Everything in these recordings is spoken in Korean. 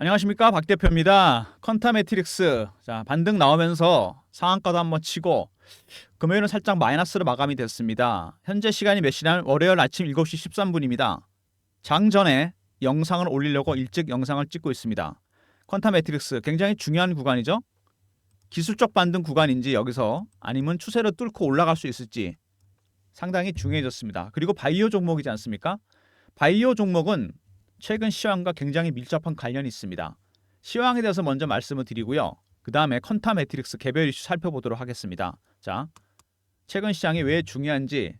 안녕하십니까, 박 대표입니다. 컨타 매트릭스 자 반등 나오면서 상한가도 한번 치고 금요일은 살짝 마이너스로 마감이 됐습니다. 현재 시간이 몇 시냐면 월요일 아침 7시 13분입니다. 장 전에 영상을 올리려고 일찍 영상을 찍고 있습니다. 컨타 매트릭스 굉장히 중요한 구간이죠. 기술적 반등 구간인지 여기서 아니면 추세를 뚫고 올라갈 수 있을지 상당히 중요해졌습니다. 그리고 바이오 종목이지 않습니까? 바이오 종목은 최근 시황과 굉장히 밀접한 관련이 있습니다. 시황에 대해서 먼저 말씀을 드리고요. 그 다음에 컨타 매트릭스 개별 이슈 살펴보도록 하겠습니다. 자, 최근 시장이 왜 중요한지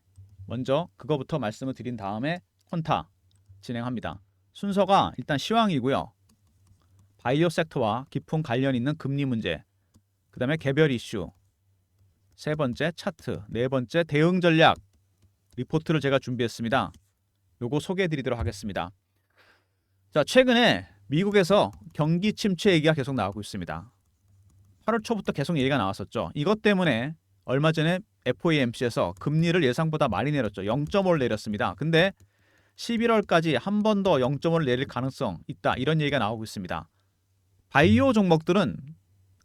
먼저 그거부터 말씀을 드린 다음에 컨타 진행합니다. 순서가 일단 시황이고요. 바이오 섹터와 깊은 관련 있는 금리 문제, 그 다음에 개별 이슈, 세 번째 차트, 네 번째 대응 전략 리포트를 제가 준비했습니다. 요거 소개해 드리도록 하겠습니다. 자, 최근에 미국에서 경기 침체 얘기가 계속 나오고 있습니다. 8월 초부터 계속 얘기가 나왔었죠. 이것 때문에 얼마 전에 FOMC에서 금리를 예상보다 많이 내렸죠. 0.5를 내렸습니다. 근데 11월까지 한 번 더 0.5를 내릴 가능성 있다. 이런 얘기가 나오고 있습니다. 바이오 종목들은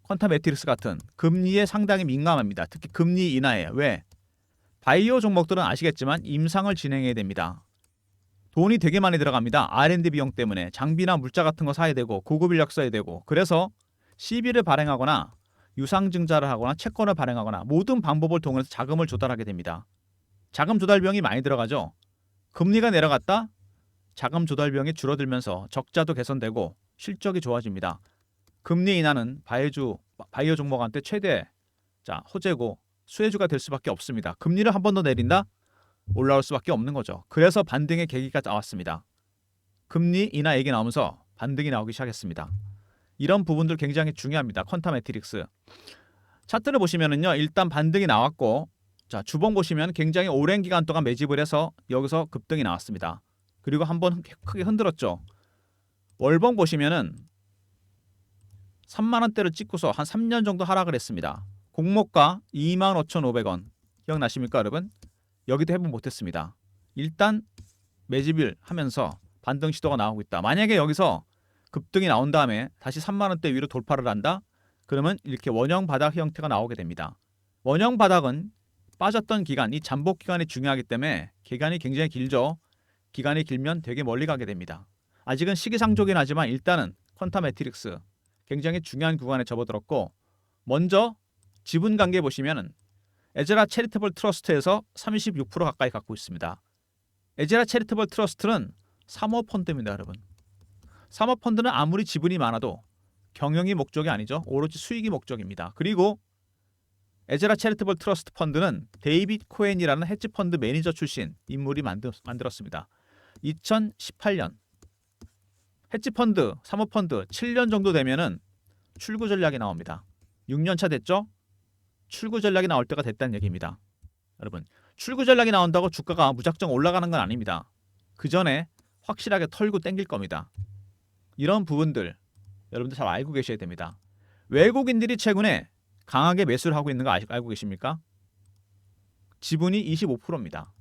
퀀타 매트릭스 같은 금리에 상당히 민감합니다. 특히 금리 인하에. 왜? 바이오 종목들은 아시겠지만 임상을 진행해야 됩니다. 돈이 되게 많이 들어갑니다. R&D 비용 때문에 장비나 물자 같은 거 사야 되고 고급 인력 써야 되고, 그래서 CB를 발행하거나 유상증자를 하거나 채권을 발행하거나 모든 방법을 통해서 자금을 조달하게 됩니다. 자금 조달 비용이 많이 들어가죠. 금리가 내려갔다 자금 조달 비용이 줄어들면서 적자도 개선되고 실적이 좋아집니다. 금리 인하는 바이오 종목한테 최대 호재고 수혜주가 될 수밖에 없습니다. 금리를 한 번 더 내린다? 올라올 수밖에 없는 거죠. 그래서 반등의 계기가 나왔습니다. 금리 인하 얘기 나오면서 반등이 나오기 시작했습니다. 이런 부분들 굉장히 중요합니다. 퀀타 매트릭스. 차트를 보시면은요, 일단 반등이 나왔고, 자, 주봉 보시면 굉장히 오랜 기간 동안 매집을 해서 여기서 급등이 나왔습니다. 그리고 한번 크게 흔들었죠. 월봉 보시면은 3만 원대를 찍고서 한 3년 정도 하락을 했습니다. 공모가 25,500원. 기억나십니까, 여러분? 여기도 회복 못했습니다. 일단 매집을 하면서 반등 시도가 나오고 있다. 만약에 여기서 급등이 나온 다음에 다시 3만 원대 위로 돌파를 한다? 그러면 이렇게 원형 바닥 형태가 나오게 됩니다. 원형 바닥은 빠졌던 기간, 이 잠복 기간이 중요하기 때문에 기간이 굉장히 길죠. 기간이 길면 되게 멀리 가게 됩니다. 아직은 시기상조긴 하지만 일단은 퀀타 매트릭스 굉장히 중요한 구간에 접어들었고, 먼저 지분 관계 보시면은 에즈라 체리터블 트러스트에서 36% 가까이 갖고 있습니다. 에즈라 체리터블 트러스트는 사모펀드입니다, 여러분. 사모펀드는 아무리 지분이 많아도 경영이 목적이 아니죠. 오로지 수익이 목적입니다. 그리고 에즈라 체리터블 트러스트 펀드는 데이빗 코엔이라는 헤지펀드 매니저 출신 인물이 만들었습니다. 2018년 헤지펀드, 사모펀드 7년 정도 되면은 출구 전략이 나옵니다. 6년 차 됐죠? 출구 전략이 나올 때가 됐다는 얘기입니다. 여러분, 출구 전략이 나온다고 주가가 무작정 올라가는 건 아닙니다. 그 전에 확실하게 털고 땡길 겁니다. 이런 부분들 여러분들 잘 알고 계셔야 됩니다. 외국인들이 최근에 강하게 매수를 하고 있는 거 알고 계십니까? 지분이 25%입니다.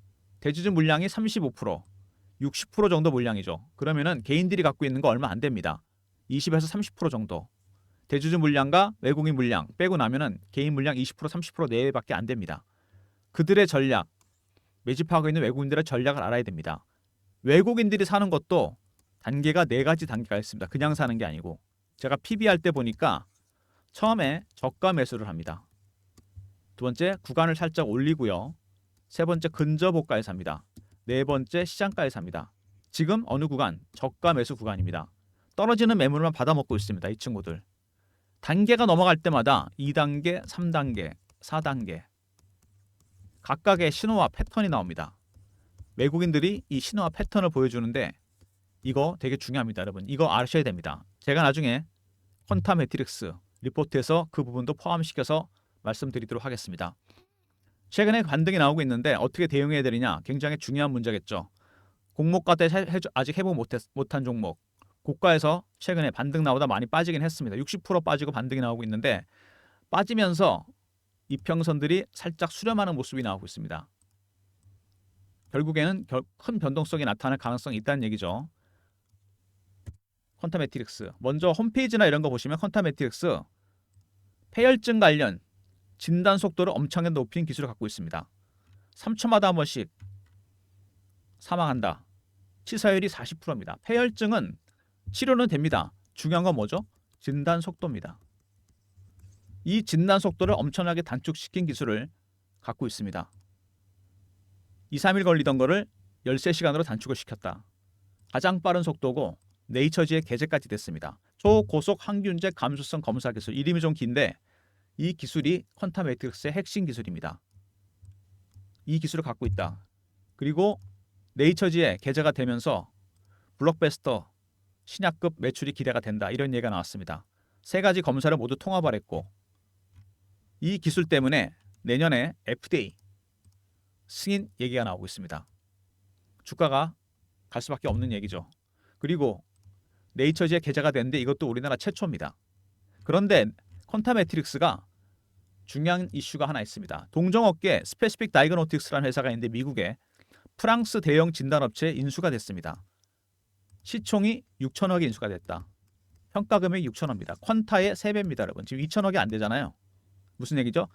대주주 물량이 35%, 60% 정도 물량이죠. 그러면은 개인들이 갖고 있는 거 얼마 안 됩니다. 20에서 30% 정도. 대주주 물량과 외국인 물량 빼고 나면은 개인 물량 20% 30% 내외밖에 안 됩니다. 그들의 전략, 매집하고 있는 외국인들의 전략을 알아야 됩니다. 외국인들이 사는 것도 단계가 4가지 단계가 있습니다. 그냥 사는 게 아니고, 제가 PB 할 때 보니까 처음에 저가 매수를 합니다. 두 번째 구간을 살짝 올리고요. 세 번째 근저고가에 삽니다. 네 번째 시장가에 삽니다. 지금 어느 구간? 저가 매수 구간입니다. 떨어지는 매물만 받아먹고 있습니다. 이 친구들. 단계가 넘어갈 때마다 2단계, 3단계, 4단계 각각의 신호와 패턴이 나옵니다. 외국인들이 이 신호와 패턴을 보여주는데 이거 되게 중요합니다, 여러분. 이거 아셔야 됩니다. 제가 나중에 퀀타 매트릭스 리포트에서 그 부분도 포함시켜서 말씀드리도록 하겠습니다. 최근에 반등이 나오고 있는데 어떻게 대응해야 되느냐 굉장히 중요한 문제겠죠. 공모가 때 아직 회복 못한 종목, 고가에서 최근에 반등 나오다 많이 빠지긴 했습니다. 60% 빠지고 반등이 나오고 있는데 빠지면서 이평선들이 살짝 수렴하는 모습이 나오고 있습니다. 결국에는 큰 변동성이 나타날 가능성이 있다는 얘기죠. 퀀타 매트릭스. 먼저 홈페이지나 이런 거 보시면 퀀타 매트릭스 폐혈증 관련 진단 속도를 엄청나게 높인 기술을 갖고 있습니다. 3초마다 한 번씩 사망한다. 치사율이 40%입니다. 폐혈증은 치료는 됩니다. 중요한 건 뭐죠? 진단 속도입니다. 이 진단 속도를 엄청나게 단축시킨 기술을 갖고 있습니다. 2, 3일 걸리던 거를 13시간으로 단축을 시켰다. 가장 빠른 속도고 네이처지에 게재까지 됐습니다. 초고속 항균제 감수성 검사 기술. 이름이 좀 긴데 이 기술이 퀀타 매트릭스의 핵심 기술입니다. 이 기술을 갖고 있다. 그리고 네이처지에 게재가 되면서 블록버스터 신약급 매출이 기대가 된다. 이런 얘기가 나왔습니다. 세 가지 검사를 모두 통합을 했고 이 기술 때문에 내년에 FDA 승인 얘기가 나오고 있습니다. 주가가 갈 수밖에 없는 얘기죠. 그리고 네이처지에 게재가 됐는데 이것도 우리나라 최초입니다. 그런데 퀀타 매트릭스가 중요한 이슈가 하나 있습니다. 동종업계 스페시픽 다이그노틱스라는 회사가 있는데 미국에 프랑스 대형 진단업체에 인수가 됐습니다. 시총이 6천억에 인수가 됐다. 평가 금액이 6천억입니다. 퀀타의 3배입니다. 여러분. 지금 2천억이 안 되잖아요. 무슨 얘기죠?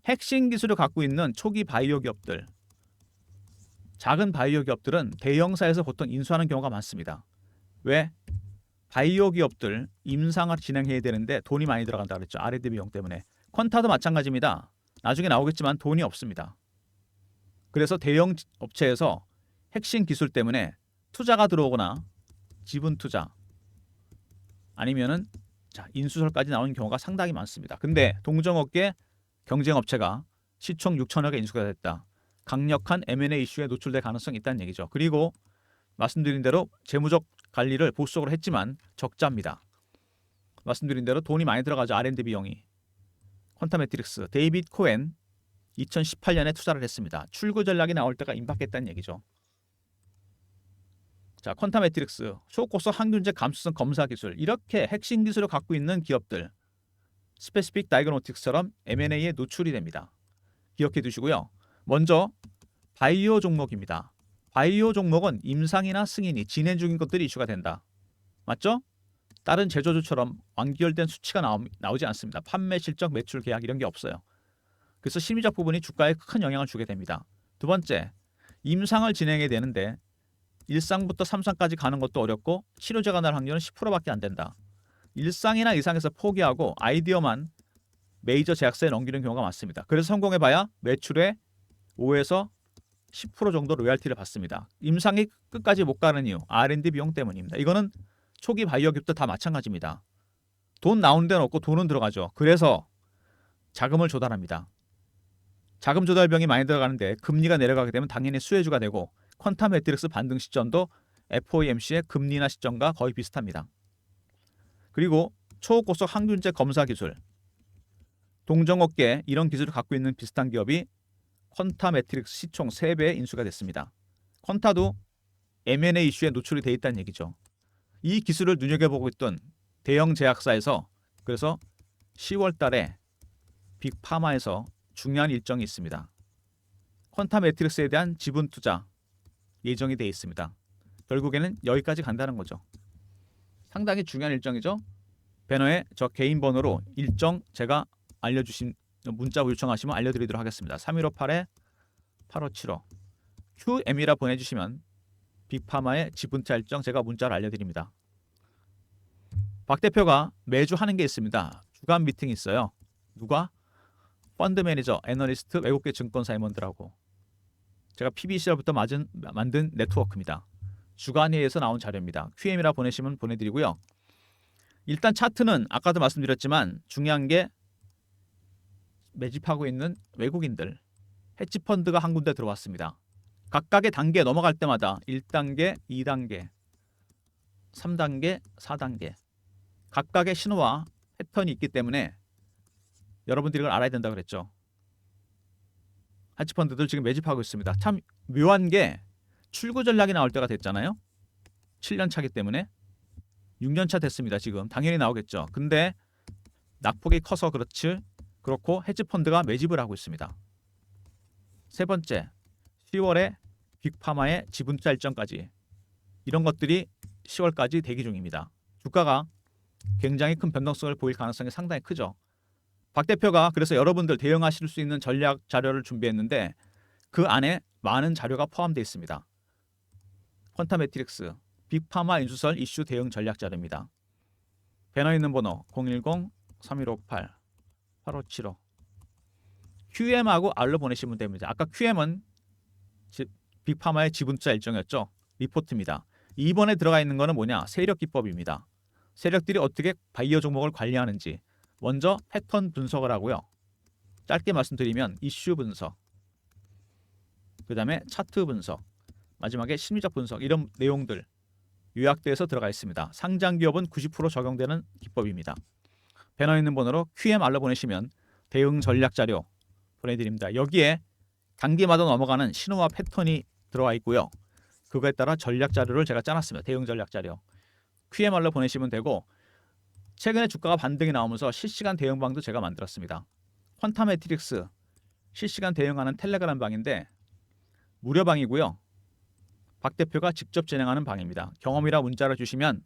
핵심 기술을 갖고 있는 초기 바이오 기업들, 작은 바이오 기업들은 대형사에서 보통 인수하는 경우가 많습니다. 왜? 바이오 기업들 임상을 진행해야 되는데 돈이 많이 들어간다 그랬죠. R&D 비용 때문에. 퀀타도 마찬가지입니다. 나중에 나오겠지만 돈이 없습니다. 그래서 대형 업체에서 핵심 기술 때문에 투자가 들어오거나 지분 투자 아니면은 인수설까지 나오는 경우가 상당히 많습니다. 근데 동종업계 경쟁업체가 시총 6천억에 인수가 됐다. 강력한 M&A 이슈에 노출될 가능성이 있다는 얘기죠. 그리고 말씀드린 대로 재무적 관리를 보수적으로 했지만 적자입니다. 말씀드린 대로 돈이 많이 들어가죠. R&D 비용이. 퀀타 매트릭스 데이빗 코엔 2018년에 투자를 했습니다. 출구 전략이 나올 때가 임박했다는 얘기죠. 자, 퀀타 매트릭스 초고속 항균제 감수성 검사 기술, 이렇게 핵심 기술을 갖고 있는 기업들 스페시픽 다이그노틱스처럼 M&A에 노출이 됩니다. 기억해 두시고요. 먼저 바이오 종목입니다. 바이오 종목은 임상이나 승인이 진행 중인 것들이 이슈가 된다. 맞죠? 다른 제조주처럼 완결된 수치가 나오지 않습니다. 판매 실적, 매출 계약 이런 게 없어요. 그래서 심리적 부분이 주가에 큰 영향을 주게 됩니다. 두 번째, 임상을 진행해야 되는데 1상부터 3상까지 가는 것도 어렵고 치료제가 날 확률은 10%밖에 안 된다. 1상이나 이상에서 포기하고 아이디어만 메이저 제약사에 넘기는 경우가 많습니다. 그래서 성공해봐야 매출의 5에서 10% 정도 로얄티를 받습니다. 임상이 끝까지 못 가는 이유 R&D 비용 때문입니다. 이거는 초기 바이오 기업도 다 마찬가지입니다. 돈 나오는 데는 없고 돈은 들어가죠. 그래서 자금을 조달합니다. 자금 조달 비용이 많이 들어가는데 금리가 내려가게 되면 당연히 수혜주가 되고 퀀타 매트릭스 반등 시점도 FOMC의 금리나 시점과 거의 비슷합니다. 그리고 초고속 항균제 검사 기술, 동종업계 이런 기술을 갖고 있는 비슷한 기업이 퀀타 매트릭스 시총 3배에 인수가 됐습니다. 퀀타도 M&A 이슈에 노출이 돼 있다는 얘기죠. 이 기술을 눈여겨보고 있던 대형 제약사에서 그래서 10월 달에 빅파마에서 중요한 일정이 있습니다. 퀀타 매트릭스에 대한 지분 투자 예정이 되어 있습니다. 결국에는 여기까지 간다는 거죠. 상당히 중요한 일정이죠. 배너에 저 개인 번호로 일정 제가 알려주신 문자 요청하시면 알려드리도록 하겠습니다. 3158-8575 QM이라 보내주시면 빅파마의 지분투자 일정 제가 문자로 알려드립니다. 박 대표가 매주 하는 게 있습니다. 주간 미팅이 있어요. 누가? 펀드 매니저, 애널리스트, 외국계 증권사 임원들하고 제가 PBCR부터 만든 네트워크입니다. 주간회의에서 나온 자료입니다. QM이라 보내시면 보내드리고요. 일단 차트는 아까도 말씀드렸지만 중요한 게 매집하고 있는 외국인들 헤지펀드가 한 군데 들어왔습니다. 각각의 단계 넘어갈 때마다 1단계, 2단계, 3단계, 4단계 각각의 신호와 패턴이 있기 때문에 여러분들이 이걸 알아야 된다고 그랬죠. 헤지펀드들 지금 매집하고 있습니다. 참 묘한 게 출구 전략이 나올 때가 됐잖아요. 7년 차기 때문에 6년 차 됐습니다. 지금 당연히 나오겠죠. 근데 낙폭이 커서 그렇고 헤지펀드가 매집을 하고 있습니다. 세 번째, 10월에 빅파마의 지분투자 일정까지 이런 것들이 10월까지 대기 중입니다. 주가가 굉장히 큰 변동성을 보일 가능성이 상당히 크죠. 박 대표가 그래서 여러분들 대응하실 수 있는 전략 자료를 준비했는데 그 안에 많은 자료가 포함되어 있습니다. 퀀타 매트릭스, 빅파마 인수설 이슈 대응 전략 자료입니다. 배너 있는 번호 010-3158-8575 QM하고 R로 보내시면 됩니다. 아까 QM은 빅파마의 지분투자 일정이었죠. 리포트입니다. 이번에 들어가 있는 거는 뭐냐? 세력 기법입니다. 세력들이 어떻게 바이오 종목을 관리하는지 먼저 패턴 분석을 하고요. 짧게 말씀드리면 이슈 분석, 그 다음에 차트 분석, 마지막에 심리적 분석 이런 내용들 요약돼서 들어가 있습니다. 상장 기업은 90% 적용되는 기법입니다. 배너 있는 번호로 QMR로 보내시면 대응 전략 자료 보내드립니다. 여기에 단계마다 넘어가는 신호와 패턴이 들어와 있고요. 그거에 따라 전략 자료를 제가 짜놨습니다. 대응 전략 자료. QMR로 보내시면 되고 최근에 주가가 반등이 나오면서 실시간 대응방도 제가 만들었습니다. 퀀타 매트릭스 실시간 대응하는 텔레그램 방인데 무료방이고요. 박 대표가 직접 진행하는 방입니다. 경험이라 문자를 주시면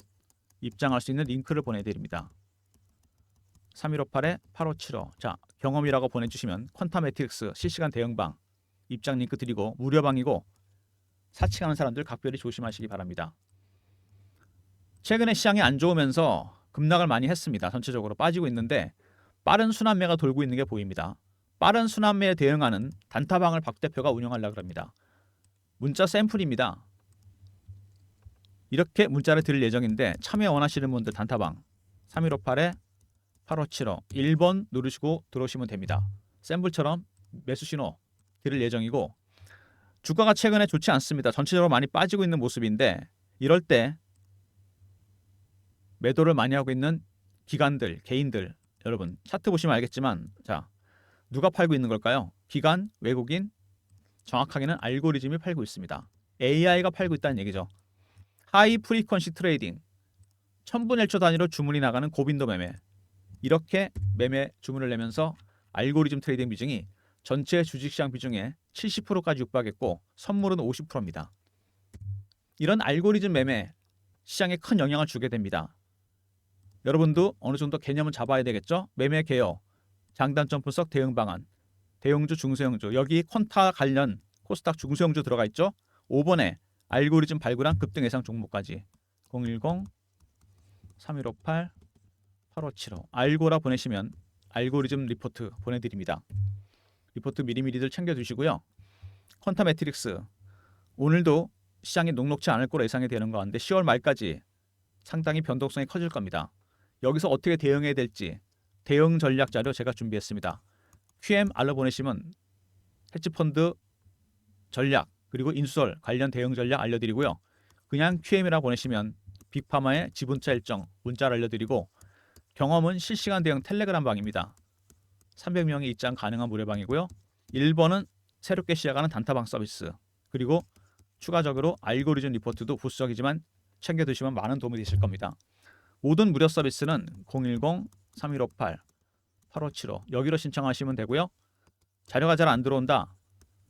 입장할 수 있는 링크를 보내드립니다. 3158-8575 자, 경험이라고 보내주시면 퀀타 매트릭스 실시간 대응방 입장 링크 드리고 무료방이고 사칭하는 사람들 각별히 조심하시기 바랍니다. 최근에 시장이 안 좋으면서 급락을 많이 했습니다. 전체적으로 빠지고 있는데 빠른 순환매가 돌고 있는 게 보입니다. 빠른 순환매에 대응하는 단타방을 박 대표가 운영하려고 합니다. 문자 샘플입니다. 이렇게 문자를 드릴 예정인데 참여 원하시는 분들 단타방 3158-8575 1번 누르시고 들어오시면 됩니다. 샘플처럼 매수 신호 드릴 예정이고 주가가 최근에 좋지 않습니다. 전체적으로 많이 빠지고 있는 모습인데 이럴 때 매도를 많이 하고 있는 기관들, 개인들 여러분 차트 보시면 알겠지만 자 누가 팔고 있는 걸까요? 기관, 외국인, 정확하게는 알고리즘이 팔고 있습니다. AI가 팔고 있다는 얘기죠. 하이 프리퀀시 트레이딩 1000분의 1초 단위로 주문이 나가는 고빈도 매매 이렇게 매매 주문을 내면서 알고리즘 트레이딩 비중이 전체 주식시장 비중의 70%까지 육박했고 선물은 50%입니다. 이런 알고리즘 매매 시장에 큰 영향을 주게 됩니다. 여러분도 어느 정도 개념은 잡아야 되겠죠? 매매 개요, 장단점 분석 대응 방안, 대형주, 중소형주 여기 퀀타 관련 코스닥 중소형주 들어가 있죠? 5번에 알고리즘 발굴한 급등 예상 종목까지 010-3158-8575 알고라 보내시면 알고리즘 리포트 보내드립니다. 리포트 미리미리들 챙겨주시고요. 퀀타 매트릭스 오늘도 시장이 녹록지 않을 거로 예상이 되는 거 같은데 10월 말까지 상당히 변동성이 커질 겁니다. 여기서 어떻게 대응해야 될지 대응 전략 자료 제가 준비했습니다. QMR로 보내시면 헤지펀드 전략 그리고 인수설 관련 대응 전략 알려드리고요. 그냥 QM이라 보내시면 빅파마의 지분차 일정 문자를 알려드리고 경험은 실시간 대응 텔레그램 방입니다. 300명이 입장 가능한 무료방이고요. 1번은 새롭게 시작하는 단타방 서비스 그리고 추가적으로 알고리즘 리포트도 부수적이지만 챙겨두시면 많은 도움이 되실 겁니다. 모든 무료 서비스는 010-3158-8575 여기로 신청하시면 되고요. 자료가 잘 안 들어온다.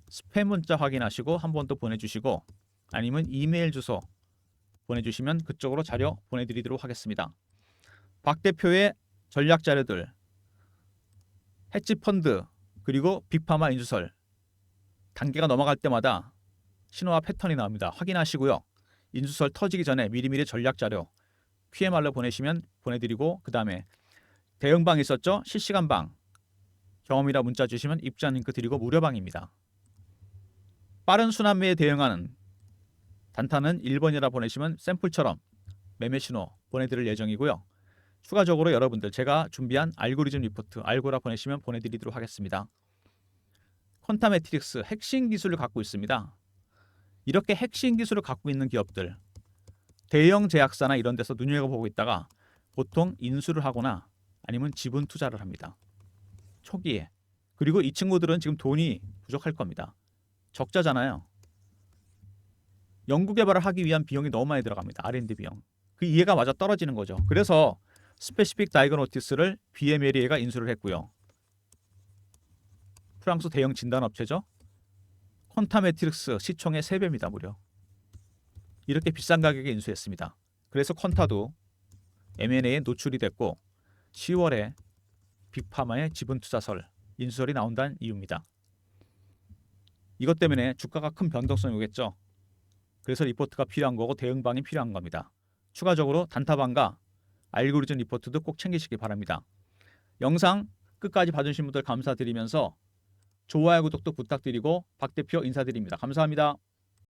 스팸 문자 확인하시고 한 번 더 보내주시고 아니면 이메일 주소 보내주시면 그쪽으로 자료 보내드리도록 하겠습니다. 박 대표의 전략 자료들 헤지펀드 그리고 빅파마 인수설 단계가 넘어갈 때마다 신호와 패턴이 나옵니다. 확인하시고요. 인수설 터지기 전에 미리미리 전략 자료 QMR로 보내시면 보내드리고 그 다음에 대응방 있었죠? 실시간방 경험이라 문자 주시면 입장 링크 드리고 무료방입니다. 빠른 순환매에 대응하는 단타는 1번이라 보내시면 샘플처럼 매매 신호 보내드릴 예정이고요. 추가적으로 여러분들 제가 준비한 알고리즘 리포트 알고라 보내시면 보내드리도록 하겠습니다. 퀀타 매트릭스 핵심 기술을 갖고 있습니다. 이렇게 핵심 기술을 갖고 있는 기업들 대형 제약사나 이런 데서 눈여겨보고 있다가 보통 인수를 하거나 아니면 지분 투자를 합니다. 초기에. 그리고 이 친구들은 지금 돈이 부족할 겁니다. 적자잖아요. 연구개발을 하기 위한 비용이 너무 많이 들어갑니다. R&D 비용. 그 이해가 맞아 떨어지는 거죠. 그래서 스페시픽 다이그노티스를 BMLE가 인수를 했고요. 프랑스 대형 진단업체죠. 퀀타 매트릭스 시총의 3배입니다. 무려. 이렇게 비싼 가격에 인수했습니다. 그래서 퀀타도 M&A에 노출이 됐고 10월에 빅파마의 지분투자설 인수설이 나온다는 이유입니다. 이것 때문에 주가가 큰 변동성이 오겠죠. 그래서 리포트가 필요한 거고 대응방이 필요한 겁니다. 추가적으로 단타방과 알고리즘 리포트도 꼭 챙기시기 바랍니다. 영상 끝까지 봐주신 분들 감사드리면서 좋아요, 구독도 부탁드리고 박 대표 인사드립니다. 감사합니다.